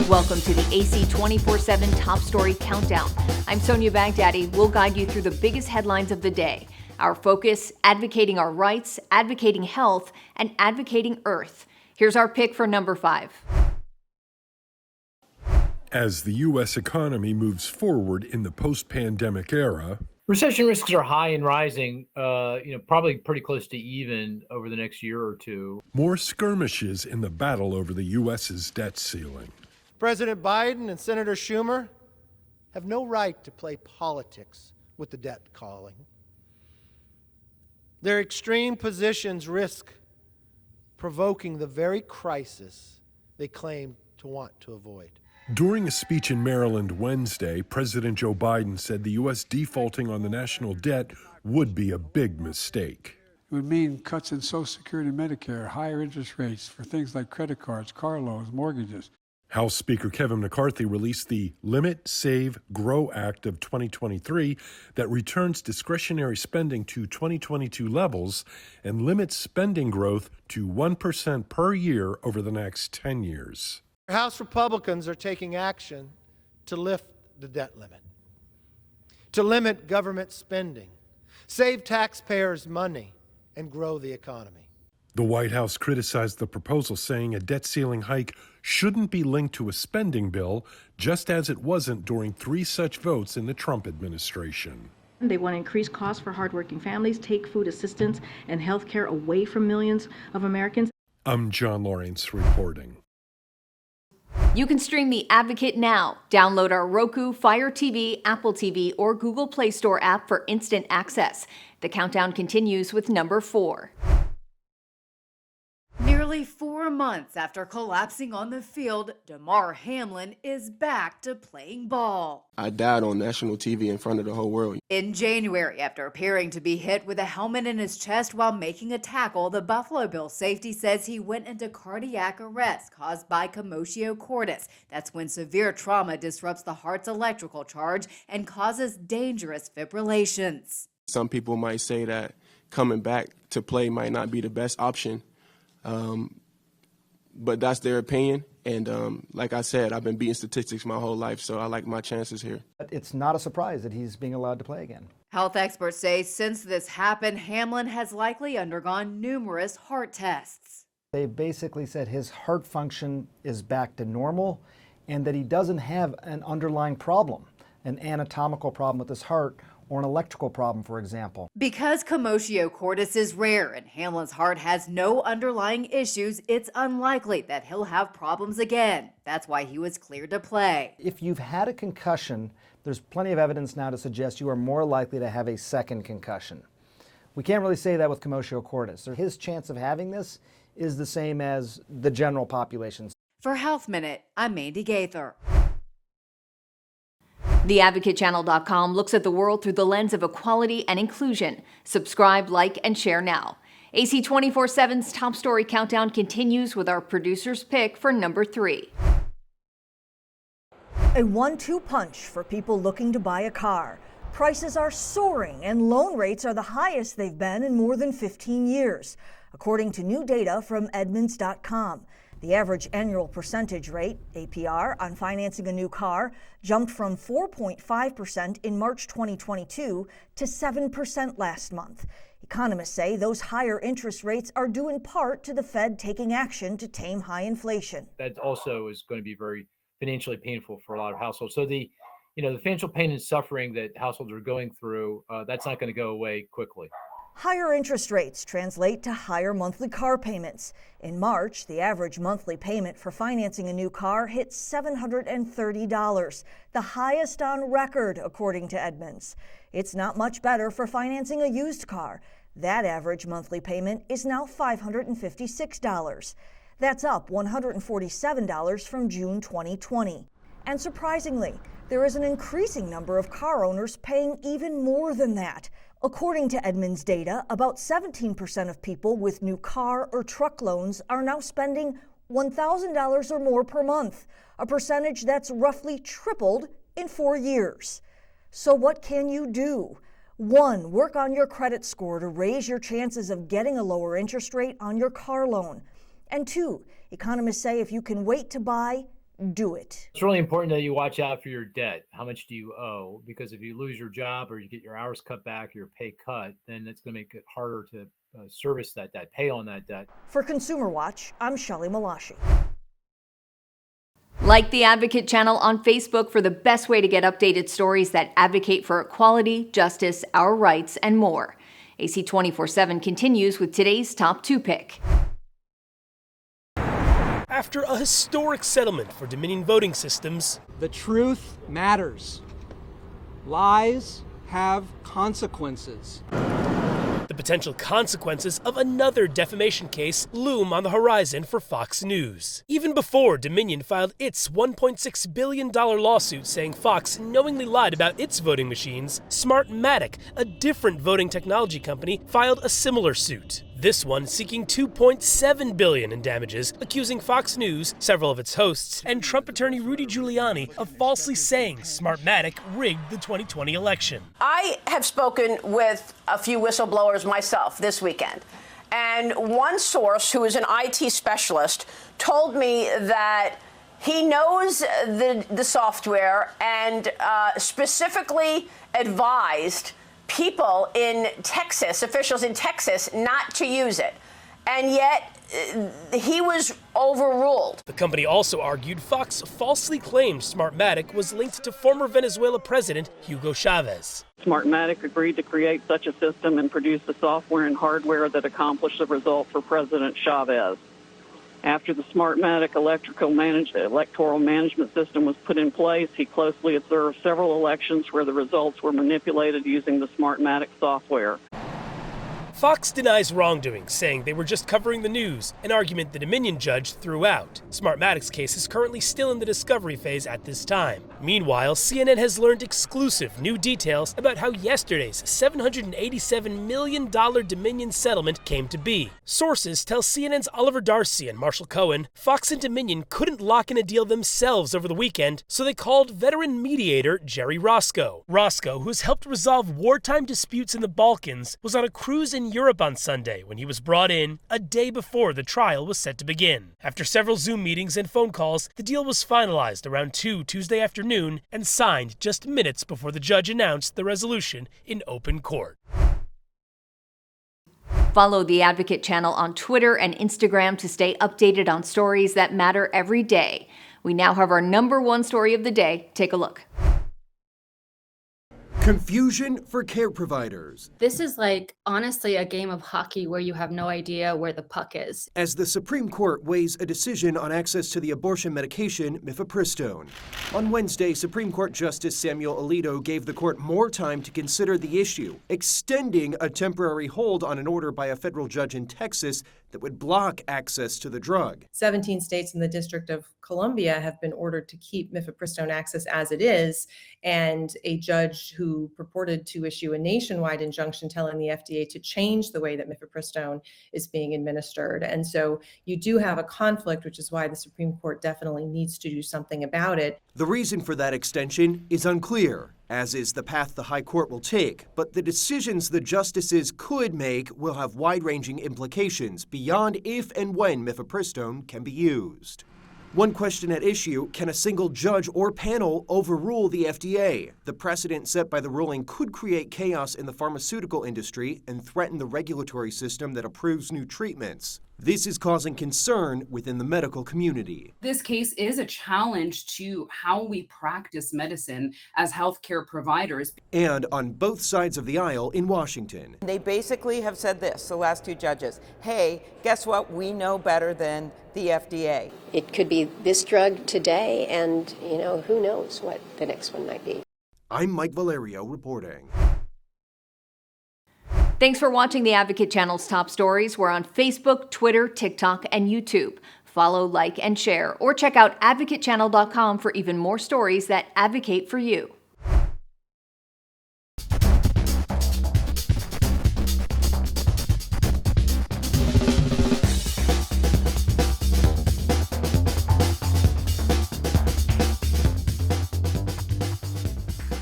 Welcome to the AC 24/7 Top Story Countdown. I'm Sonia Baghdadi. We'll guide you through the biggest headlines of the day. Our focus, advocating our rights, advocating health, and advocating Earth. Here's our pick for number 5. As the U.S. economy moves forward in the post-pandemic era, recession risks are high and rising, probably pretty close to even over the next year or two. more skirmishes in the battle over the U.S.'s debt ceiling. President Biden and Senator Schumer have no right to play politics with the debt calling. Their extreme positions risk provoking the very crisis they claim to want to avoid. During a speech in Maryland Wednesday, President Joe Biden said the U.S. defaulting on the national debt would be a big mistake. It would mean cuts in Social Security and Medicare, higher interest rates for things like credit cards, car loans, mortgages. House Speaker Kevin McCarthy released the Limit, Save, Grow Act of 2023 that returns discretionary spending to 2022 levels and limits spending growth to 1% per year over the next 10 years. House Republicans are taking action to lift the debt limit, to limit government spending, save taxpayers money, and grow the economy. The White House criticized the proposal, saying a debt ceiling hike shouldn't be linked to a spending bill, just as it wasn't during 3 such votes in the Trump administration. They want to increase costs for hardworking families, take food assistance and health care away from millions of Americans. I'm John Lawrence reporting. You can stream The Advocate now. Download our Roku, Fire TV, Apple TV, or Google Play Store app for instant access. The countdown continues with number 4. Nearly 4 months after collapsing on the field, Damar Hamlin is back to playing ball. I died on national TV in front of the whole world. In January, after appearing to be hit with a helmet in his chest while making a tackle, the Buffalo Bills safety says he went into cardiac arrest caused by commotio cordis. That's when severe trauma disrupts the heart's electrical charge and causes dangerous fibrillations. Some people might say that coming back to play might not be the best option. But that's their opinion. And like I said, I've been beating statistics my whole life, so I like my chances here. It's not a surprise that he's being allowed to play again. Health experts say since this happened, Hamlin has likely undergone numerous heart tests. They basically said his heart function is back to normal and that he doesn't have an underlying problem, an anatomical problem with his heart, or an electrical problem, for example. Because commotio cordis is rare and Hamlin's heart has no underlying issues, it's unlikely that he'll have problems again. That's why he was cleared to play. If you've had a concussion, there's plenty of evidence now to suggest you are more likely to have a second concussion. We can't really say that with commotio cordis. So his chance of having this is the same as the general population. For Health Minute, I'm Mandy Gaither. TheAdvocateChannel.com looks at the world through the lens of equality and inclusion. Subscribe, like, and share now. AC 24/7's Top Story Countdown continues with our producer's pick for number 3. A 1-2 punch for people looking to buy a car. Prices are soaring and loan rates are the highest they've been in more than 15 years, according to new data from Edmunds.com. The average annual percentage rate, APR, on financing a new car jumped from 4.5% in March 2022 to 7% last month. Economists say those higher interest rates are due in part to the Fed taking action to tame high inflation. That also is going to be very financially painful for a lot of households. So the financial pain and suffering that households are going through, that's not going to go away quickly. Higher interest rates translate to higher monthly car payments. In March, the average monthly payment for financing a new car hit $730, the highest on record, according to Edmunds. It's not much better for financing a used car. That average monthly payment is now $556. That's up $147 from June 2020. And surprisingly, there is an increasing number of car owners paying even more than that. According to Edmunds data, about 17% of people with new car or truck loans are now spending $1,000 or more per month, a percentage that's roughly tripled in 4 years. So what can you do? 1, work on your credit score to raise your chances of getting a lower interest rate on your car loan. And 2, economists say if you can wait to buy, do it. It's really important that you watch out for your debt. How much do you owe? Because if you lose your job or you get your hours cut back, your pay cut, then it's going to make it harder to service that debt, pay on that debt. For Consumer Watch, I'm Shelley Malashi. Like the Advocate channel on Facebook for the best way to get updated stories that advocate for equality, justice, our rights, and more. AC 24/7 continues with today's top 2 pick. After a historic settlement for Dominion voting systems, the truth matters. Lies have consequences. the potential consequences of another defamation case loom on the horizon for Fox News. Even before Dominion filed its $1.6 billion lawsuit saying Fox knowingly lied about its voting machines, Smartmatic, a different voting technology company, filed a similar suit. This one seeking $2.7 billion in damages, accusing Fox News, several of its hosts, and Trump attorney Rudy Giuliani of falsely saying Smartmatic rigged the 2020 election. I have spoken with a few whistleblowers myself this weekend, and one source who is an IT specialist told me that he knows the software and specifically advised people in Texas, officials in Texas, not to use it. And yet, he was overruled. The company also argued Fox falsely claimed Smartmatic was linked to former Venezuela President Hugo Chavez. Smartmatic agreed to create such a system and produce the software and hardware that accomplished the result for President Chavez. After the Smartmatic electoral management system was put in place, he closely observed several elections where the results were manipulated using the Smartmatic software. Fox denies wrongdoing, saying they were just covering the news, an argument the Dominion judge threw out. Smartmatic's case is currently still in the discovery phase at this time. Meanwhile, CNN has learned exclusive new details about how yesterday's $787 million Dominion settlement came to be. Sources tell CNN's Oliver Darcy and Marshall Cohen Fox and Dominion couldn't lock in a deal themselves over the weekend, so they called veteran mediator Jerry Roscoe. Roscoe, who's helped resolve wartime disputes in the Balkans, was on a cruise in Europe on Sunday when he was brought in a day before the trial was set to begin. After several Zoom meetings and phone calls, the deal was finalized around 2 Tuesday afternoon and signed just minutes before the judge announced the resolution in open court. Follow the Advocate channel on Twitter and Instagram to stay updated on stories that matter every day. We now have our #1 story of the day. Take a look. Confusion for care providers. This is honestly a game of hockey where you have no idea where the puck is. As the Supreme Court weighs a decision on access to the abortion medication mifepristone. On Wednesday, Supreme Court Justice Samuel Alito gave the court more time to consider the issue, extending a temporary hold on an order by a federal judge in Texas that would block access to the drug. 17 states in the District of Columbia have been ordered to keep mifepristone access as it is, and a judge who purported to issue a nationwide injunction telling the FDA to change the way that mifepristone is being administered. And so you do have a conflict, which is why the Supreme Court definitely needs to do something about it. The reason for that extension is unclear, as is the path the High Court will take, but the decisions the justices could make will have wide-ranging implications beyond if and when mifepristone can be used. One question at issue, can a single judge or panel overrule the FDA? The precedent set by the ruling could create chaos in the pharmaceutical industry and threaten the regulatory system that approves new treatments. This is causing concern within the medical community. This case is a challenge to how we practice medicine as healthcare providers. And on both sides of the aisle in Washington. They basically have said this, the last two judges, hey, guess what? We know better than the FDA. It could be this drug today, and who knows what the next one might be. I'm Mike Valerio reporting. Thanks for watching the Advocate channel's top stories. We're on Facebook, Twitter, TikTok, and YouTube. Follow, like, and share, or check out advocatechannel.com for even more stories that advocate for you.